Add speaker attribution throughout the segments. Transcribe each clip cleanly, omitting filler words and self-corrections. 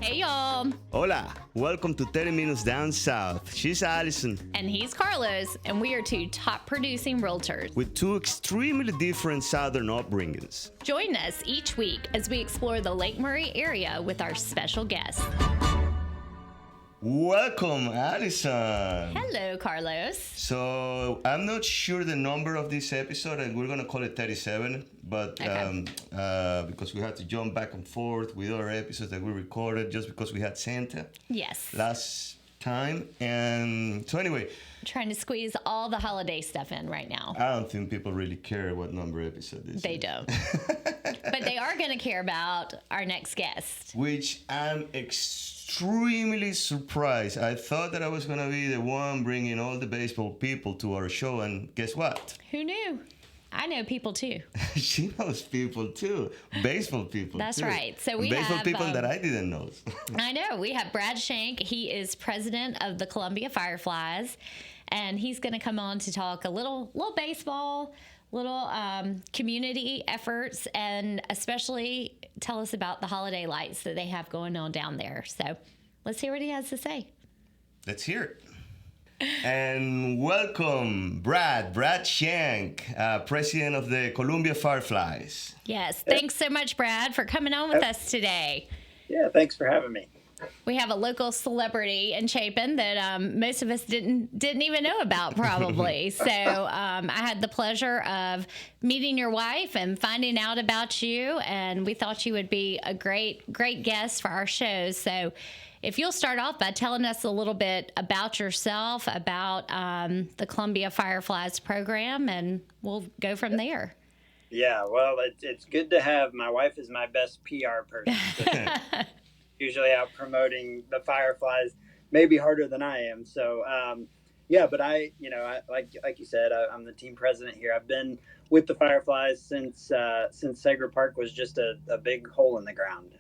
Speaker 1: Hey, y'all.
Speaker 2: Hola, welcome to 30 Minutes Down South. She's Allison.
Speaker 1: And he's Carlos, and we are two top producing realtors.
Speaker 2: With two extremely different Southern upbringings.
Speaker 1: Join us each week as we explore the Lake Murray area with our special guests.
Speaker 2: Welcome, Allison.
Speaker 1: Hello, Carlos.
Speaker 2: So, I'm not sure the number of this episode, and we're going to call it 37, but
Speaker 1: Okay.
Speaker 2: because we had to jump back and forth with other episodes that we recorded just because we had Santa
Speaker 1: Yes.
Speaker 2: last time. And so anyway,
Speaker 1: Trying to squeeze all the holiday stuff in right now.
Speaker 2: I don't think people really care what number episode this
Speaker 1: They
Speaker 2: is.
Speaker 1: don't. But they are going to care about our next guest.
Speaker 2: Which I'm extremely surprised. I thought that I was going to be the one bringing all the baseball people to our show, and guess what?
Speaker 1: Who knew? I know people too.
Speaker 2: She knows people too. Baseball people
Speaker 1: That's
Speaker 2: too.
Speaker 1: right. So we
Speaker 2: baseball
Speaker 1: have,
Speaker 2: people that I didn't know.
Speaker 1: I know. We have Brad Shank. He is president of the Columbia Fireflies, and he's going to come on to talk a little baseball, little community efforts, and especially tell us about the holiday lights that they have going on down there. So let's hear what he has to say.
Speaker 2: Let's hear it. And welcome, Brad Shank, president of the Columbia Fireflies.
Speaker 1: Yes. Thanks so much, Brad, for coming on with us today.
Speaker 3: Yeah, thanks for having me.
Speaker 1: We have a local celebrity in Chapin that most of us didn't even know about, probably. So I had the pleasure of meeting your wife and finding out about you, and we thought you would be a great guest for our show. So if you'll start off by telling us a little bit about yourself, about the Columbia Fireflies program, and we'll go from there.
Speaker 3: Yeah, well, it's good to have. My wife is my best PR person. Usually out promoting the Fireflies, maybe harder than I am. So, yeah, but I like you said, I'm the team president here. I've been with the Fireflies since Segra Park was just a big hole in the ground.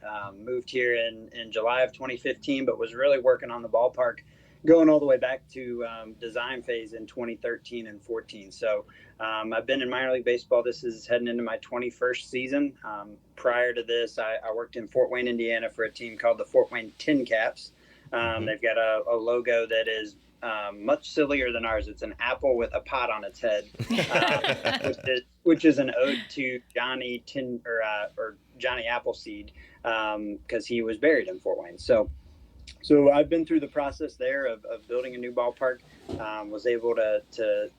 Speaker 3: Moved here in July of 2015, but was really working on the ballpark going all the way back to design phase in 2013 and 14. So I've been in minor league baseball. This is heading into my 21st season. Prior to this, I worked in Fort Wayne, Indiana for a team called the Fort Wayne Tin Caps. They've got a logo that is much sillier than ours. It's an apple with a pot on its head, which is an ode to Johnny Johnny Appleseed because he was buried in Fort Wayne. So I've been through the process there of building a new ballpark. Was able to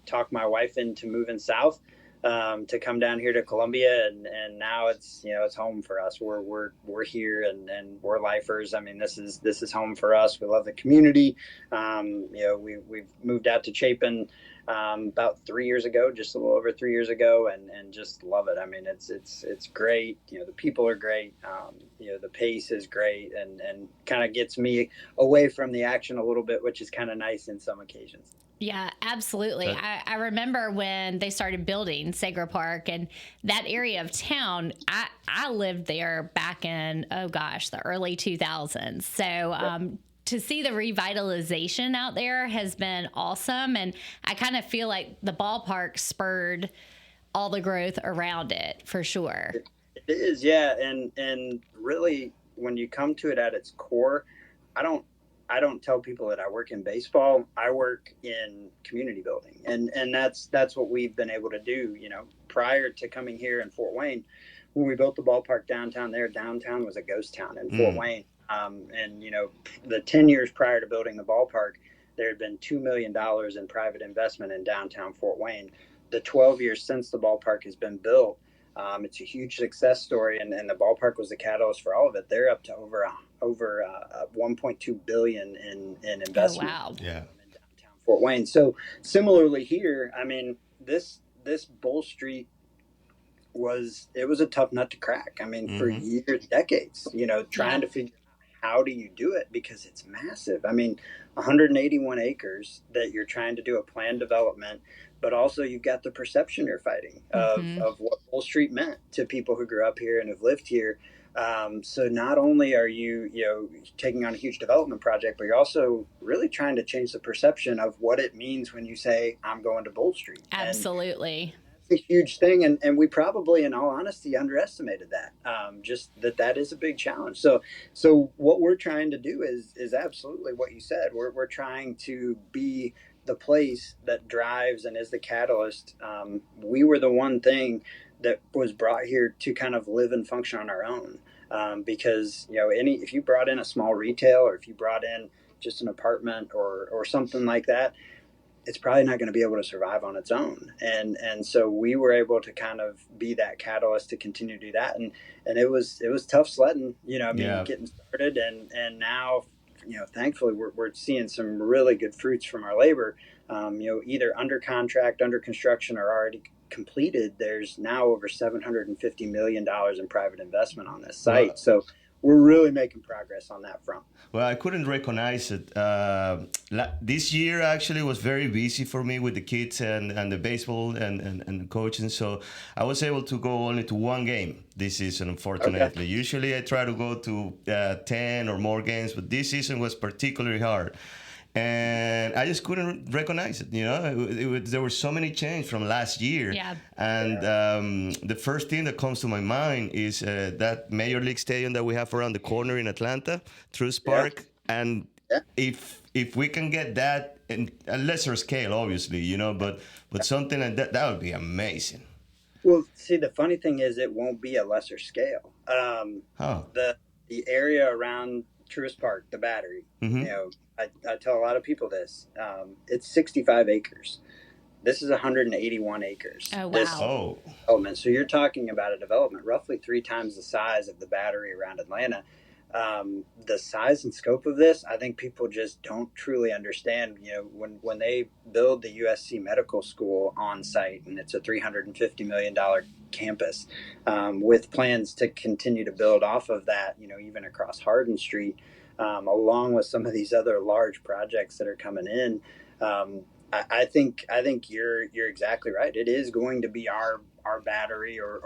Speaker 3: talk my wife into moving south to come down here to Columbia, and now it's home for us. We're here and we're lifers. I mean, this is home for us. We love the community. We've moved out to Chapin about 3 years ago, just a little over 3 years ago, and just love it. I mean, it's great. The people are great. The pace is great, and kind of gets me away from the action a little bit, which is kind of nice in some occasions.
Speaker 1: Yeah, absolutely. I remember when they started building Segra Park and that area of town. I lived there back in, the early 2000s. So to see the revitalization out there has been awesome. And I kind of feel like the ballpark spurred all the growth around it, for sure.
Speaker 3: It is, yeah. And really, when you come to it at its core, I don't tell people that I work in baseball. I work in community building, and that's what we've been able to do. Prior to coming here in Fort Wayne, when we built the ballpark downtown was a ghost town in Fort Wayne. And the 10 years prior to building the ballpark, there had been $2 million in private investment in downtown Fort Wayne. The 12 years since the ballpark has been built, it's a huge success story, and the ballpark was the catalyst for all of it. They're up to over 1.2 billion in investment.
Speaker 1: Oh, wow.
Speaker 2: Yeah.
Speaker 3: In downtown Fort Wayne. So similarly here, I mean, this Bull Street was a tough nut to crack. I mean, for years, decades, trying to figure out how do you do it, because it's massive. I mean, 181 acres that you're trying to do a planned development, but also you've got the perception you're fighting of what Bull Street meant to people who grew up here and have lived here. So not only are you taking on a huge development project, but you're also really trying to change the perception of what it means when you say, I'm going to Bull Street.
Speaker 1: Absolutely.
Speaker 3: a huge thing, and we probably, in all honesty, underestimated that. Just that is a big challenge. So what we're trying to do is absolutely what you said. We're trying to be the place that drives and is the catalyst. We were the one thing that was brought here to kind of live and function on our own. Because if you brought in a small retail, or if you brought in just an apartment or something like that, it's probably not going to be able to survive on its own. And so we were able to kind of be that catalyst to continue to do that. And it was tough sledding, getting started. And now, thankfully we're seeing some really good fruits from our labor, either under contract, under construction, or already completed. There's now over $750 million in private investment on this site. Wow. So we're really making progress on that front.
Speaker 2: Well, I couldn't recognize it. This year actually was very busy for me with the kids and the baseball and coaching. So I was able to go only to one game this season, unfortunately. Okay. Usually I try to go to 10 or more games, but this season was particularly hard. And I just couldn't recognize it. There were so many changes from last year. Yeah. And the first thing that comes to my mind is that Major League Stadium that we have around the corner in Atlanta, Segra Park. Yeah. And if we can get that in a lesser scale, obviously, but something like that would be amazing.
Speaker 3: Well, see, the funny thing is it won't be a lesser scale. The area around Segra Park, the Battery, mm-hmm. I tell a lot of people this. It's 65 acres. This is 181 acres.
Speaker 1: Oh, wow.
Speaker 3: Development. So you're talking about a development roughly 3 times the size of the Battery around Atlanta. The size and scope of this, I think people just don't truly understand. When they build the USC Medical School on site, and it's a $350 million campus, with plans to continue to build off of that, even across Hardin Street, along with some of these other large projects that are coming in. I think you're exactly right. It is going to be our Battery or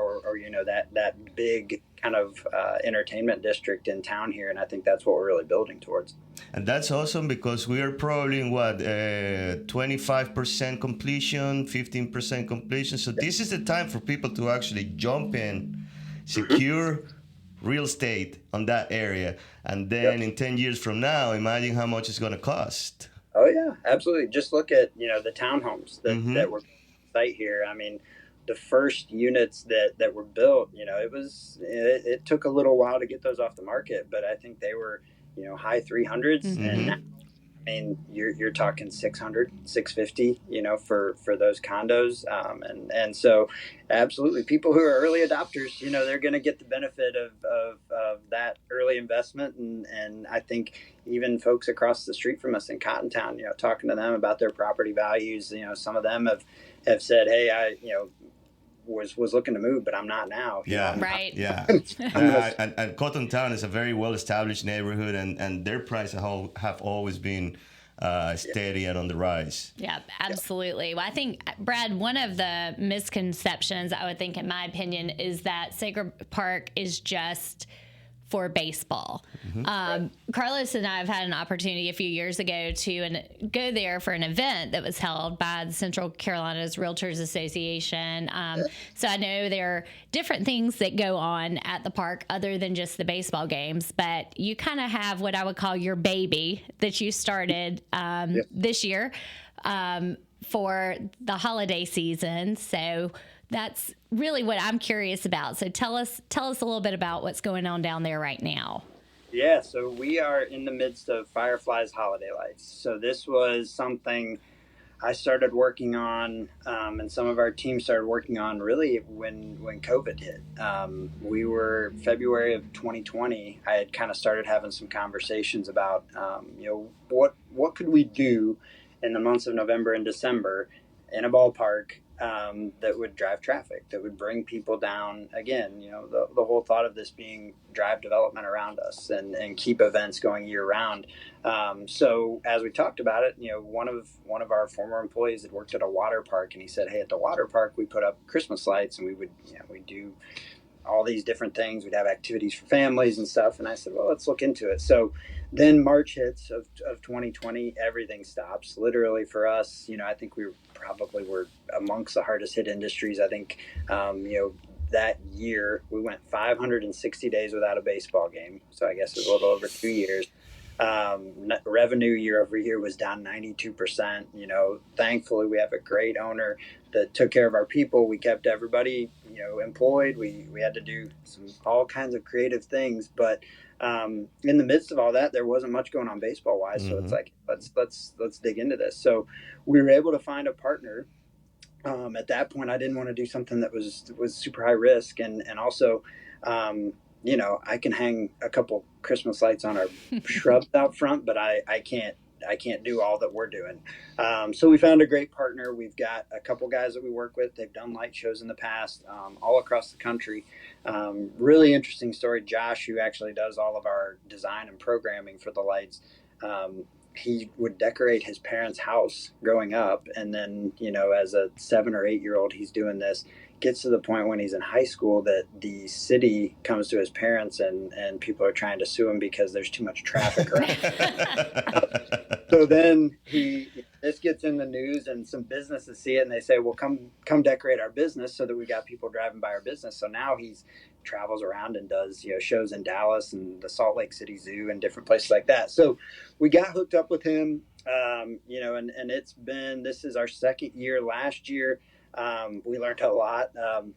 Speaker 3: that big kind of entertainment district in town here, and I think that's what we're really building towards.
Speaker 2: And that's awesome because we are probably in 25% completion, 15% completion. So this is the time for people to actually jump in, secure real estate on that area, and then in 10 years from now, imagine how much it's going to cost.
Speaker 3: Oh yeah, absolutely. Just look at the townhomes that were site here. I mean, the first units that were built, it took a little while to get those off the market, but I think they were high 300s, and now, I mean, you're talking 600, 650, for those condos, and so absolutely, people who are early adopters, they're going to get the benefit of that early investment, and I think even folks across the street from us in Cottontown, talking to them about their property values, some of them have said, hey, I was looking to move, but I'm not now.
Speaker 2: Yeah,
Speaker 1: right.
Speaker 2: Yeah, and Cottontown is a very well-established neighborhood, and their prices have always been steady and on the rise.
Speaker 1: Yeah, absolutely. Well, I think, Brad, one of the misconceptions, I would think, in my opinion, is that Segra Park is just for baseball. Carlos and I have had an opportunity a few years ago to go there for an event that was held by the Central Carolinas Realtors Association. So I know there are different things that go on at the park other than just the baseball games, but you kind of have what I would call your baby that you started this year for the holiday season. So that's really what I'm curious about. So tell us a little bit about what's going on down there right now.
Speaker 3: Yeah, so we are in the midst of Fireflies Holiday Nights. So this was something I started working on, and some of our team started working on really when COVID hit. We were February of 2020. I had kind of started having some conversations about, what could we do in the months of November and December in a ballpark that would drive traffic, that would bring people down. Again, the whole thought of this being drive development around us and keep events going year round. So as we talked about it, one of our former employees had worked at a water park, and he said, hey, at the water park, we put up Christmas lights, and we would do all these different things. We'd have activities for families and stuff. And I said, well, let's look into it. So then March hits of 2020, everything stops. Literally for us, I think we were amongst the hardest hit industries. I think, that year we went 560 days without a baseball game. So I guess it was a little over 2 years. Revenue year over year was down 92%. Thankfully we have a great owner that took care of our people. We kept everybody, employed. We had to do all kinds of creative things, but in the midst of all that, there wasn't much going on baseball wise. So it's like, let's dig into this. So we were able to find a partner. At that point, I didn't want to do something that was super high risk, and also, I can hang a couple Christmas lights on our shrubs out front, but I can't do all that we're doing. So we found a great partner. We've got a couple guys that we work with. They've done light shows in the past, all across the country. Really interesting story. Josh, who actually does all of our design and programming for the lights, he would decorate his parents' house growing up. And then, as a 7 or 8 year old, he's doing this, gets to the point when he's in high school that the city comes to his parents and people are trying to sue him because there's too much traffic around. So then this gets in the news and some businesses see it and they say, well, come decorate our business so that we got people driving by our business. So now he travels around and does, shows in Dallas and the Salt Lake City Zoo and different places like that. So we got hooked up with him, and this is our second year. Last year, we learned a lot.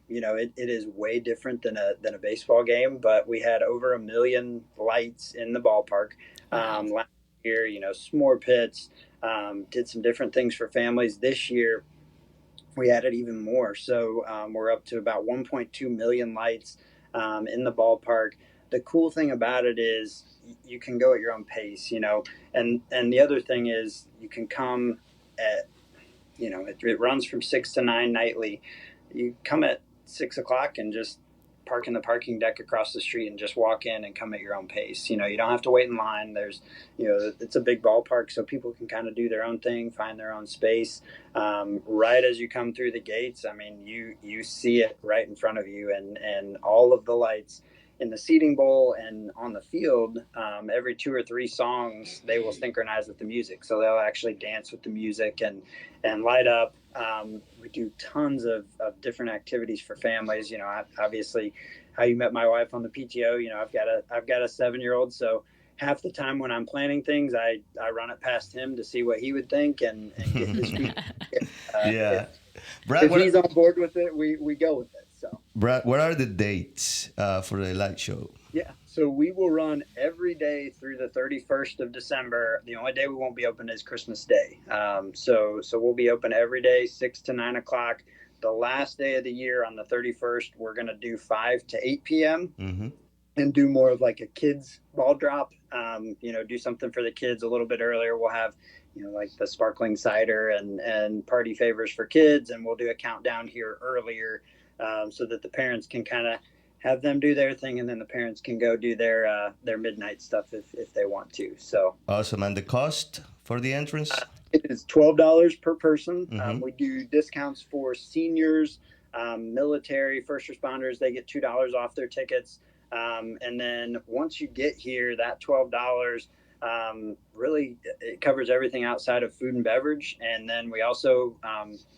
Speaker 3: It is way different than a baseball game, but we had over 1 million lights in the ballpark. Last year, s'more pits, did some different things for families. This year, we added even more. So we're up to about 1.2 million lights in the ballpark. The cool thing about it is you can go at your own pace, and the other thing is you can come at, it runs from 6 to 9 nightly. You come at 6 o'clock and just park in the parking deck across the street and just walk in and come at your own pace. You don't have to wait in line. There's, it's a big ballpark, so people can kind of do their own thing, find their own space. Right as you come through the gates, I mean, you see it right in front of you, and all of the lights in the seating bowl and on the field, every 2 or 3 songs, they will synchronize with the music. So they'll actually dance with the music and light up. We do tons of different activities for families. Obviously how you met my wife on the PTO, I've got a 7-year-old. So half the time when I'm planning things, I run it past him to see what he would think and get his feedback.
Speaker 2: Yeah.
Speaker 3: Brad, if he's on board with it, we go with it. So,
Speaker 2: Brad, what are the dates for the light show?
Speaker 3: Yeah, so we will run every day through the 31st of December. The only day we won't be open is Christmas Day. So we'll be open every day, 6 to 9 o'clock. The last day of the year on the 31st, we're going to do 5 to 8 p.m. And do more of like a kids ball drop. Do something for the kids a little bit earlier. We'll have like the sparkling cider and party favors for kids, and we'll do a countdown here earlier. So that the parents can kind of have them do their thing, and then the parents can go do their midnight stuff if they want to. So
Speaker 2: awesome. And the cost for the entrance?
Speaker 3: It is $12 per person. We do discounts for seniors, military, first responders. They get $2 off their tickets. And then once you get here, that $12 really it covers everything outside of food and beverage. And then we also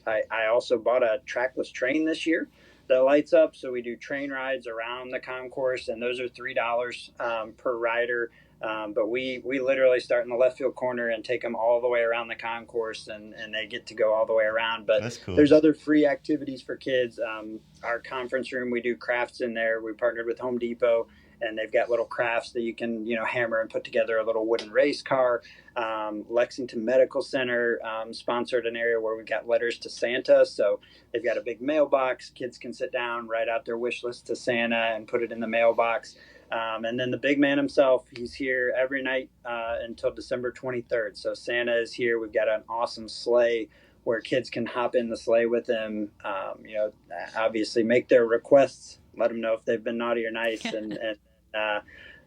Speaker 3: I also bought a trackless train this year that lights up. So we do train rides around the concourse, and those are $3 per rider. But we literally start in the left field corner and take them all the way around the concourse, and they get to go all the way around. But
Speaker 2: that's cool.
Speaker 3: There's other free activities for kids. Our conference room, we do crafts in there. We partnered with Home Depot, and they've got little crafts that you can, hammer and put together a little wooden race car. Lexington Medical Center sponsored an area where we've got letters to Santa. So they've got a big mailbox. Kids can sit down, write out their wish list to Santa and put it in the mailbox. And then the big man himself, he's here every night until December 23rd. So Santa is here. We've got an awesome sleigh where kids can hop in the sleigh with him, obviously make their requests, let them know if they've been naughty or nice,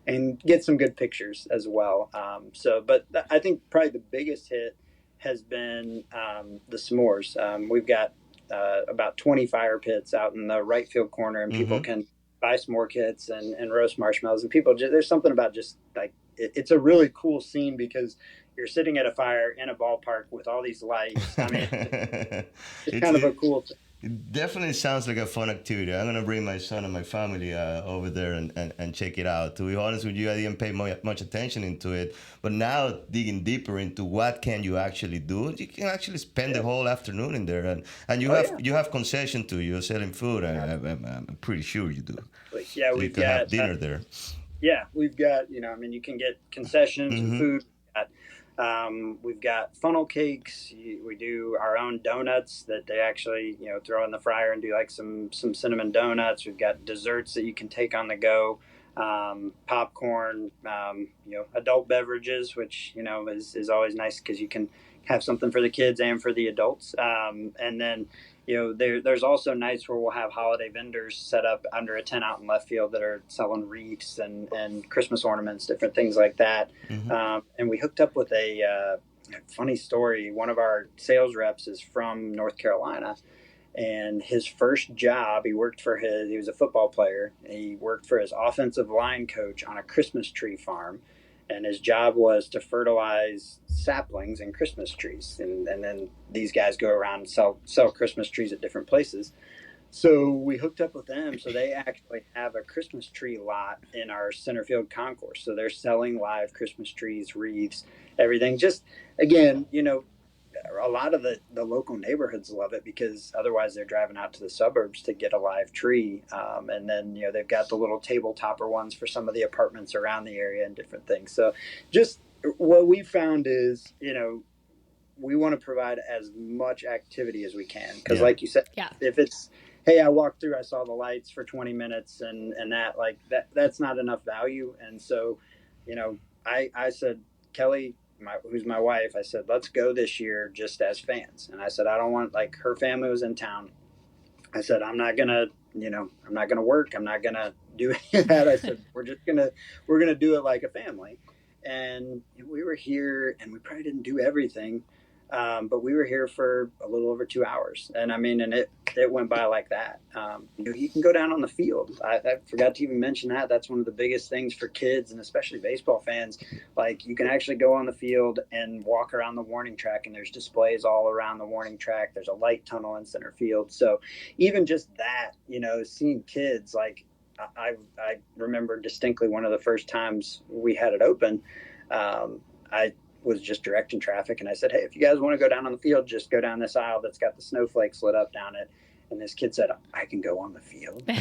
Speaker 3: and get some good pictures as well. But I think probably the biggest hit has been the s'mores. We've got about 20 fire pits out in the right field corner, and people can buy s'more kits and roast marshmallows, and people just, there's something about just like it's a really cool scene because you're sitting at a fire in a ballpark with all these lights. I mean, it's kind of a cool thing.
Speaker 2: It definitely sounds like a fun activity. I'm going to bring my son and my family over there and check it out. To be honest with you, I didn't pay much attention into it. But now digging deeper into what can you actually do, you can actually spend the whole afternoon in there. And you have concession too. You're selling food. I'm pretty sure you do.
Speaker 3: Yeah,
Speaker 2: so
Speaker 3: we've
Speaker 2: you can
Speaker 3: got
Speaker 2: have dinner there.
Speaker 3: Yeah, we've got, I mean, you can get concessions and food. We've got funnel cakes. We do our own donuts that they actually, throw in the fryer and do like some cinnamon donuts. We've got desserts that you can take on the go, popcorn, adult beverages, which, is always nice because you can have something for the kids and for the adults. And then, there's also nights where we'll have holiday vendors set up under a tent out in left field that are selling wreaths and Christmas ornaments, different things like that. And we hooked up with a funny story. One of our sales reps is from North Carolina, and his first job, he was a football player. He worked for his offensive line coach on a Christmas tree farm. And his job was to fertilize saplings and Christmas trees. And then these guys go around and sell Christmas trees at different places. So we hooked up with them. So they actually have a Christmas tree lot in our center field concourse. So they're selling live Christmas trees, wreaths, everything. Just, again, a lot of the local neighborhoods love it because otherwise they're driving out to the suburbs to get a live tree. And then, they've got the little table topper ones for some of the apartments around the area and different things. So just what we found is, we want to provide as much activity as we can. Because like you said, if it's, hey, I walked through, I saw the lights for 20 minutes and that's not enough value. And so, I said, Kelly, who's my wife, I said, let's go this year just as fans. And I said, I don't want, like, her family was in town. I said, I'm not gonna work. I'm not gonna do any of that. I said, we're gonna do it like a family. And we were here, and we probably didn't do everything, but we were here for a little over 2 hours. And I mean, and it went by like that. You can go down on the field. I forgot to even mention that. That's one of the biggest things for kids and especially baseball fans. Like, you can actually go on the field and walk around the warning track, and there's displays all around the warning track. There's a light tunnel in center field. So even just that, seeing kids, like, I remember distinctly one of the first times we had it open. I was just directing traffic, and I said, hey, if you guys want to go down on the field, just go down this aisle that's got the snowflakes lit up down it. And this kid said, I can go on the field.
Speaker 2: Do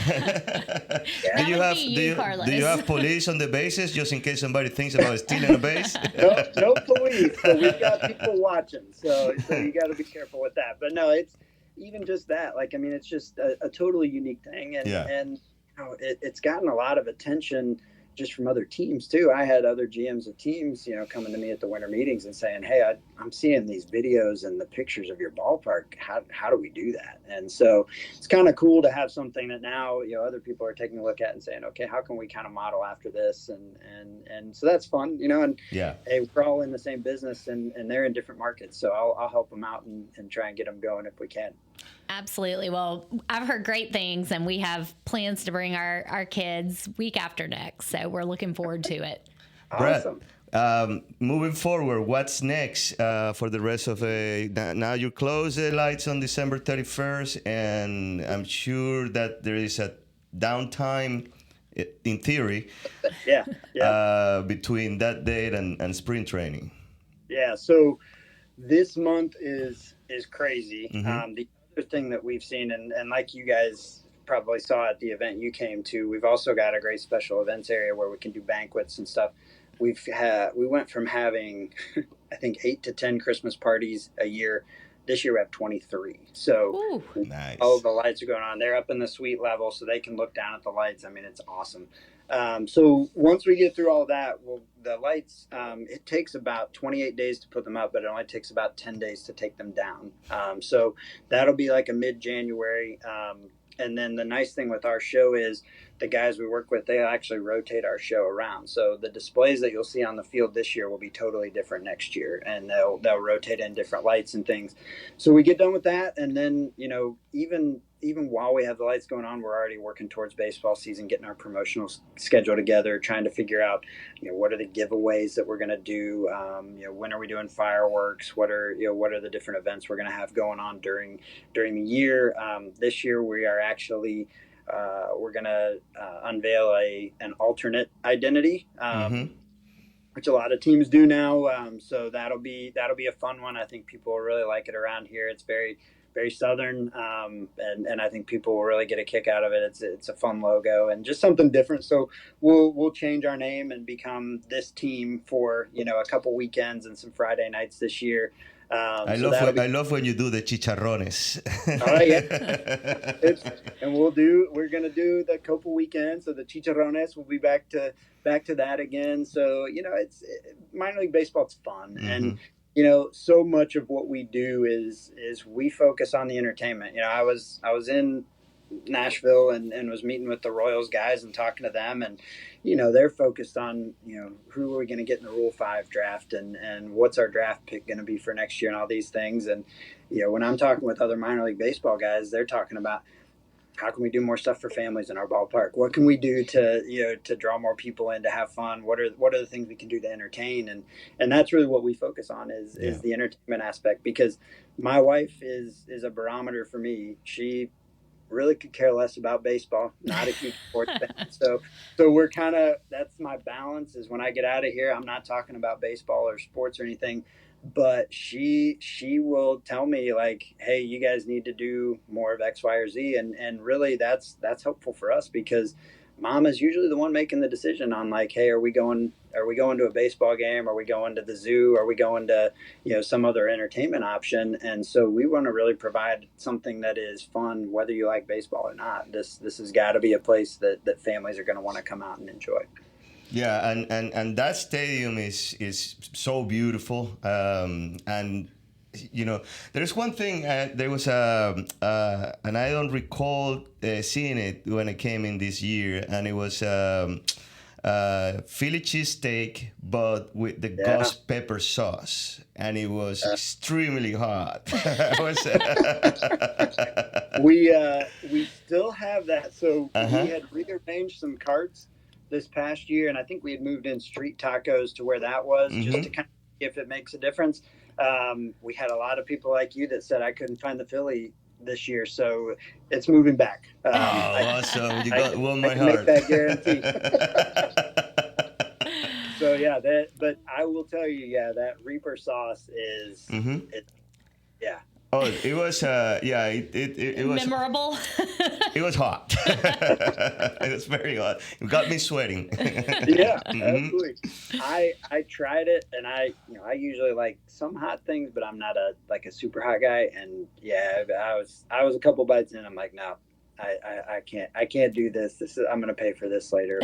Speaker 2: you have police on the bases just in case somebody thinks about stealing a base?
Speaker 3: No police, but we've got people watching. So you got to be careful with that. But no, it's even just that. Like, I mean, it's just a totally unique thing. And it's gotten a lot of attention just from other teams too. I had other GMs of teams, coming to me at the winter meetings and saying, hey, I'm seeing these videos and the pictures of your ballpark. How do we do that? And so it's kind of cool to have something that now, other people are taking a look at and saying, okay, how can we kind of model after this? And so that's fun, and hey, we're all in the same business and they're in different markets. So I'll help them out and try and get them going if we can.
Speaker 1: Absolutely. Well, I've heard great things, and we have plans to bring our kids week after next. So we're looking forward to it.
Speaker 3: Awesome.
Speaker 2: Brad, moving forward, what's next for the rest of now you close the lights on December 31st, and I'm sure that there is a downtime, in theory, between that date and spring training. Yeah,
Speaker 3: so this month is crazy. The other thing that we've seen, and like you guys probably saw at the event you came to, we've also got a great special events area where we can do banquets and stuff. We went from having, I think, 8 to 10 Christmas parties a year. This year we have 23. So
Speaker 2: nice.
Speaker 3: All of the lights are going on. They're up in the suite level, so they can look down at the lights. I mean, it's awesome. So once we get through all that, the lights, it takes about 28 days to put them up, but it only takes about 10 days to take them down. So that'll be like a mid-January. And then the nice thing with our show is the guys we work with, they actually rotate our show around. So the displays that you'll see on the field this year will be totally different next year, and they'll rotate in different lights and things. So we get done with that, and then, even even while we have the lights going on, we're already working towards baseball season, getting our promotional schedule together, trying to figure out, what are the giveaways that we're going to do? When are we doing fireworks? What are the different events we're going to have going on during the year? This year we are actually we're going to unveil an alternate identity. Which a lot of teams do now. So that'll be a fun one. I think people will really like it around here. It's very, very Southern, and I think people will really get a kick out of it. It's a fun logo and just something different. So we'll change our name and become this team for a couple weekends and some Friday nights this year.
Speaker 2: I love when you do the chicharrones.
Speaker 3: Oh yeah, and we're gonna do the couple weekends. So the chicharrones will be back to that again. So it's minor league baseball. It's fun, and so much of what we do is we focus on the entertainment. I was in Nashville and was meeting with the Royals guys and talking to them, and they're focused on who are we going to get in the Rule 5 draft and what's our draft pick going to be for next year and all these things. And when I'm talking with other minor league baseball guys, they're talking about how can we do more stuff for families in our ballpark? What can we do to draw more people in, to have fun? What are the things we can do to entertain? And that's really what we focus on is the entertainment aspect, because my wife is a barometer for me. She really could care less about baseball, not a huge sports fan. So we're that's my balance, is when I get out of here, I'm not talking about baseball or sports or anything, but she will tell me like, hey, you guys need to do more of X, Y, or Z. And really that's helpful for us, because mom is usually the one making the decision on like, hey, are we going to a baseball game? Are we going to the zoo? Are we going to, some other entertainment option? And so we want to really provide something that is fun, whether you like baseball or not. This has got to be a place that families are going to want to come out and enjoy.
Speaker 2: Yeah, and that stadium is so beautiful. And there's one thing. There was and I don't recall seeing it when it came in this year, and it was Philly cheesesteak, but with the ghost pepper sauce, and it was extremely hot.
Speaker 3: We still have that. So we had rearranged some carts this past year, and I think we had moved in street tacos to where that was, just to kind of see if it makes a difference. We had a lot of people like you that said I couldn't find the Philly this year, so it's moving back.
Speaker 2: Awesome! You got one my heart.
Speaker 3: Make that guarantee. So but I will tell you, that Reaper sauce is,
Speaker 2: Oh, it was it was
Speaker 1: memorable.
Speaker 2: It was hot. It was very hot. It got me sweating.
Speaker 3: Yeah, absolutely. I tried it, and I usually like some hot things, but I'm not a super hot guy. And I was a couple bites in. I'm like, no, I can't do this. I'm gonna pay for this later.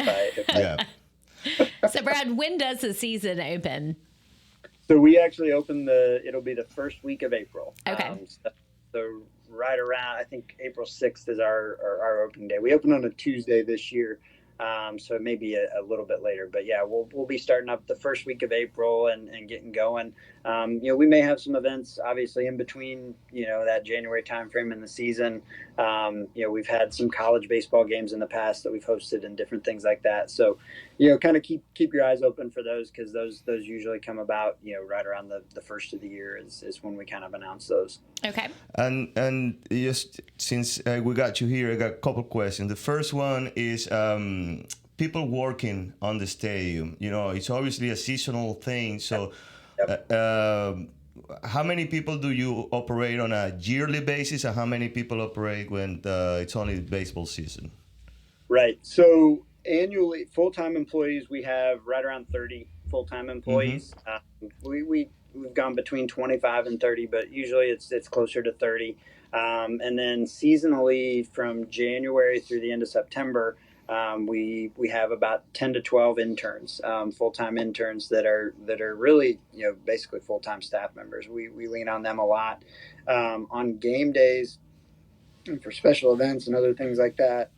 Speaker 1: So Brad, when does the season open?
Speaker 3: So we actually open it'll be the first week of April.
Speaker 1: Okay.
Speaker 3: So right around, I think April 6th is our opening day. We open on a Tuesday this year. So it may be a little bit later, but we'll be starting up the first week of April and getting going. We may have some events obviously in between, that January timeframe in the season. We've had some college baseball games in the past that we've hosted and different things like that. So, kind of keep your eyes open for those, because those usually come about, right around the first of the year is when we kind of announce those.
Speaker 1: Okay.
Speaker 2: And just since we got you here, I got a couple questions. The first one is people working on the stadium. It's obviously a seasonal thing. So how many people do you operate on a yearly basis, and how many people operate when it's only baseball season?
Speaker 3: Right. So annually, full-time employees, we have right around 30 full-time employees. We've gone between 25 and 30, but usually it's closer to 30. And then seasonally, from January through the end of September, we have about 10 to 12 interns, full-time interns that are really, basically full-time staff members. We lean on them a lot. On game days and for special events and other things like that,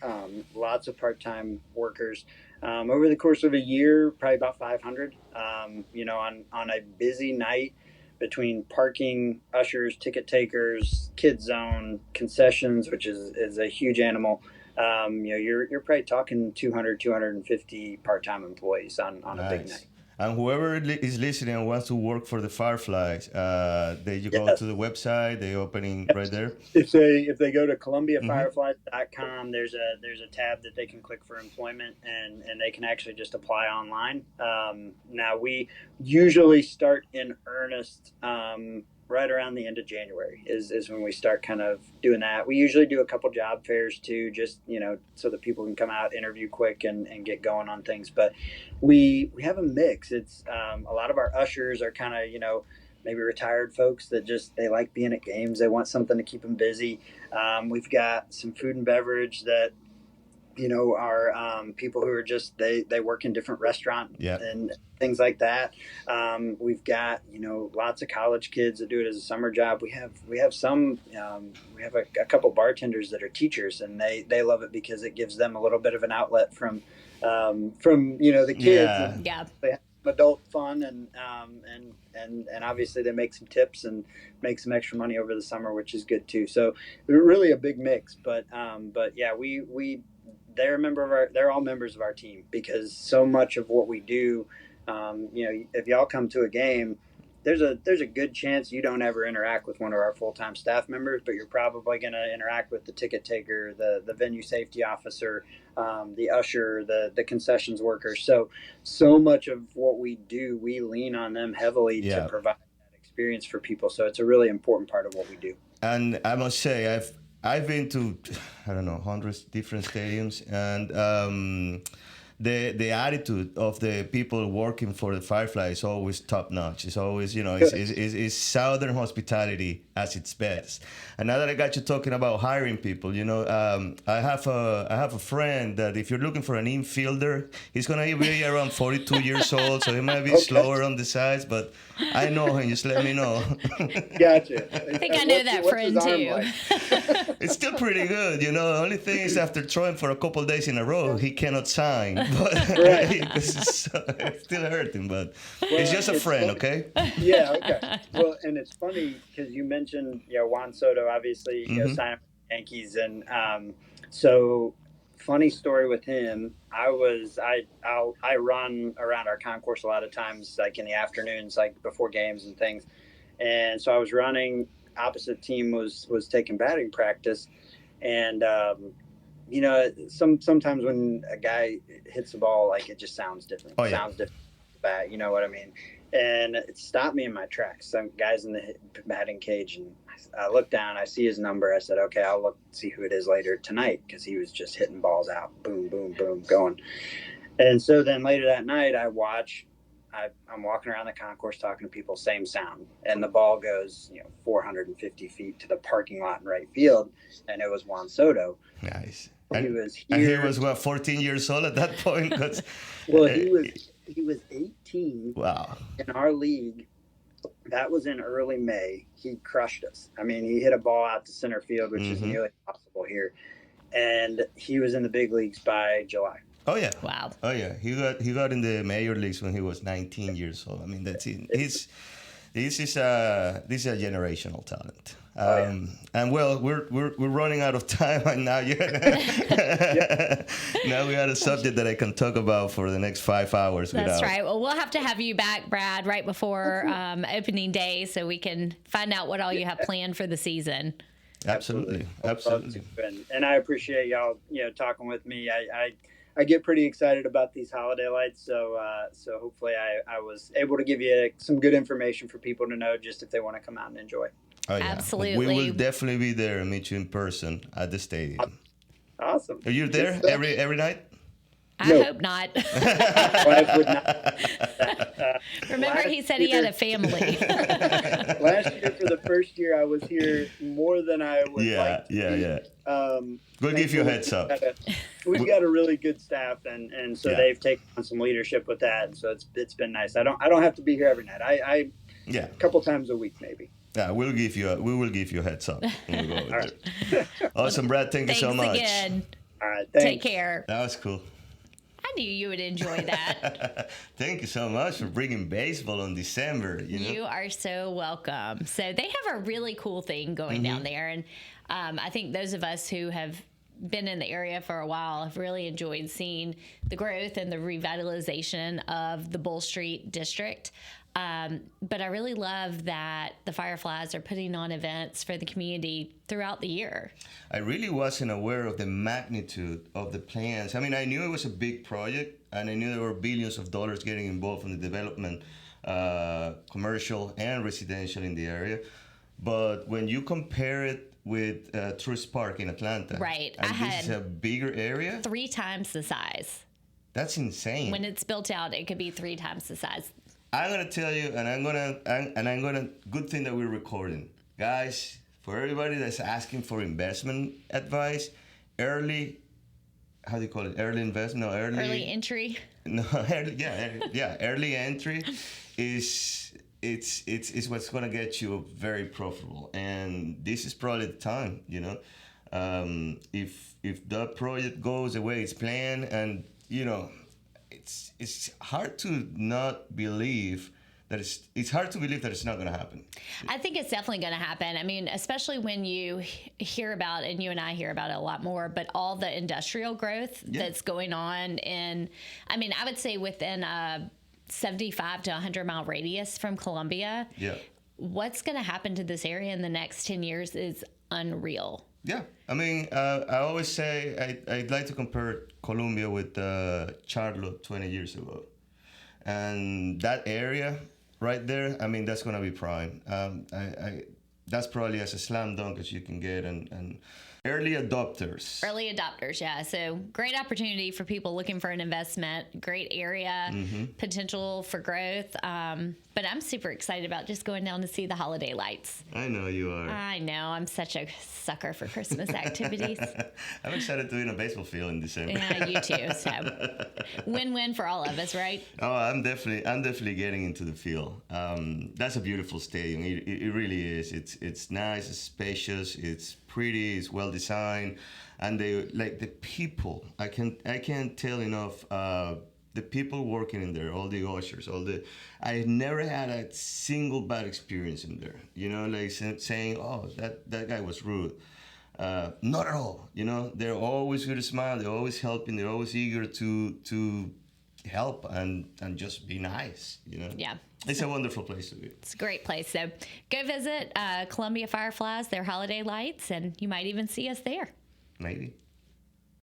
Speaker 3: lots of part-time workers. Over the course of a year, probably about 500. On a busy night, between parking, ushers, ticket takers, kids zone, concessions, which is a huge animal. You're probably talking 250 part-time employees on a big night.
Speaker 2: And whoever is listening and wants to work for the Fireflies, you go to the website. They're opening right there.
Speaker 3: If they go to ColumbiaFireflies.com, there's a tab that they can click for employment, and they can actually just apply online. Now we usually start in earnest right around the end of January is when we start kind of doing that. We usually do a couple job fairs too, just, so that people can come out, interview quick and get going on things. But we have a mix. It's a lot of our ushers are kind of, maybe retired folks that they like being at games. They want something to keep them busy. We've got some food and beverage that, are people who are just, they work in different restaurants and things like that. We've got, lots of college kids that do it as a summer job. We have some, we have a couple bartenders that are teachers, and they love it because it gives them a little bit of an outlet from the kids.
Speaker 1: Yeah.
Speaker 3: They have adult fun and obviously they make some tips and make some extra money over the summer, which is good too. So we're really a big mix, but yeah, they're all members of our team, because so much of what we do, if y'all come to a game, there's a good chance you don't ever interact with one of our full-time staff members, but you're probably going to interact with the ticket taker, the venue safety officer, the usher, the concessions worker. So much of what we do, we lean on them heavily to provide that experience for people. So it's a really important part of what we do.
Speaker 2: And I must say, I've been to, I don't know, hundreds different stadiums, and the attitude of the people working for the Firefly is always top notch. It's always, it's Southern hospitality at its best. And now that I got you talking about hiring people, I have a friend that if you're looking for an infielder, he's gonna be around 42 years old, so he might be slower on the sides, but I know him. Just let me know.
Speaker 3: Gotcha.
Speaker 1: I think I know that friend too.
Speaker 3: Like?
Speaker 2: It's still pretty good, The only thing is, after throwing for a couple of days in a row, he cannot sign. But it's still hurting. But it's just a friend, okay?
Speaker 3: Yeah, okay. Well, and it's funny because you mentioned, Juan Soto, obviously, signed up for the Yankees, and so funny story with him. I run around our concourse a lot of times, like in the afternoons, like before games and things. And so I was running. Opposite team was taking batting practice, and sometimes when a guy hits the ball, like, it just sounds different.
Speaker 2: Oh,
Speaker 3: it sounds different to the bat, you know what I mean? And it stopped me in my tracks. Some guys in the batting cage, and I looked down, I see his number. I said, okay, I'll look, see who it is later tonight, because he was just hitting balls out, boom, boom, boom, going. And so then later that night, I'm walking around the concourse talking to people, same sound, and the ball goes 450 feet to the parking lot in right field, and it was Juan Soto.
Speaker 2: Nice.
Speaker 3: He was here.
Speaker 2: And he was 14 years old at that point.
Speaker 3: Well, he was 18.
Speaker 2: Wow.
Speaker 3: In our league, that was in early May. He crushed us. I mean, he hit a ball out to center field, which is nearly impossible here, and he was in the big leagues by July.
Speaker 2: Oh yeah!
Speaker 1: Wow!
Speaker 2: Oh yeah! He got in the major leagues when he was 19 years old. I mean, that's it. This is a generational talent. And well, we're running out of time, and now now we had a subject that I can talk about for the next 5 hours.
Speaker 1: That's right. Well, we'll have to have you back, Brad, right before opening day, so we can find out what all you have planned for the season.
Speaker 2: Absolutely.
Speaker 3: And I appreciate y'all, talking with me. I get pretty excited about these holiday lights, so hopefully I was able to give you some good information for people to know, just if they want to come out and enjoy.
Speaker 2: Oh yeah,
Speaker 1: absolutely.
Speaker 2: We will definitely be there and meet you in person at the stadium.
Speaker 3: Awesome.
Speaker 2: Are you there every night?
Speaker 1: I hope not.
Speaker 3: Wife would not.
Speaker 1: Remember, he said he had a family.
Speaker 3: Last year, for the first year, I was here more than I would like to be.
Speaker 2: We'll give you a heads up.
Speaker 3: We've got a really good staff, and so they've taken on some leadership with that, and so it's been nice. I don't have to be here every night. I a couple times a week maybe.
Speaker 2: Yeah, we will give you a heads up when we go over there. Awesome, Brad. Thank you so much.
Speaker 1: Thanks again.
Speaker 3: All right, thanks.
Speaker 1: Take care.
Speaker 2: That was cool.
Speaker 1: I knew you would enjoy that.
Speaker 2: Thank you so much for bringing baseball on December.
Speaker 1: You are so welcome. So they have a really cool thing going down there. And I think those of us who have been in the area for a while have really enjoyed seeing the growth and the revitalization of the Bull Street district. But I really love that the Fireflies are putting on events for the community throughout the year.
Speaker 2: I really wasn't aware of the magnitude of the plans. I mean, I knew it was a big project, and I knew there were billions of dollars getting involved in the development, commercial and residential in the area. But when you compare it with Segra Park in Atlanta,
Speaker 1: right?
Speaker 2: And this is a bigger area,
Speaker 1: 3 times the size.
Speaker 2: That's insane.
Speaker 1: When it's built out, it could be 3 times the size.
Speaker 2: I'm gonna tell you, and I'm gonna. Good thing that we're recording, guys. For everybody that's asking for investment advice, early, how do you call it? Early investment? No,
Speaker 1: Early entry.
Speaker 2: No, early entry is it's what's gonna get you very profitable, and this is probably the time. If the project goes the way it's planned, and it's hard to not believe that it's hard to believe that it's not going to happen.
Speaker 1: I think it's definitely going to happen. I mean, especially when you hear about, and you and I hear about it a lot more, but all the industrial growth that's going on I would say within a 75 to 100 mile radius from Columbia.
Speaker 2: Yeah.
Speaker 1: What's going to happen to this area in the next 10 years is unreal.
Speaker 2: Yeah. I mean, I always say I'd like to compare Columbia with Charlotte 20 years ago. And that area right there, I mean, that's going to be prime. That's probably as a slam dunk as you can get. And early adopters.
Speaker 1: Early adopters, yeah. So great opportunity for people looking for an investment. Great area, potential for growth. But I'm super excited about just going down to see the holiday lights.
Speaker 2: I know you are.
Speaker 1: I know. I'm such a sucker for Christmas activities.
Speaker 2: I'm excited to be in a baseball field in December.
Speaker 1: Yeah, you too. So win-win for all of us, right?
Speaker 2: Oh, I'm definitely getting into the field. That's a beautiful stadium. It really is. It's nice. It's spacious. It's pretty. It's well designed, and the people. I can't tell enough. The people working in there, all the ushers, I never had a single bad experience in there. Like saying, "Oh, that guy was rude." Not at all. They're always with a smile. They're always helping. They're always eager to help and just be nice.
Speaker 1: Yeah.
Speaker 2: It's a wonderful place to be.
Speaker 1: It's a great place. So go visit Columbia Fireflies, their holiday lights, and you might even see us there.
Speaker 2: Maybe.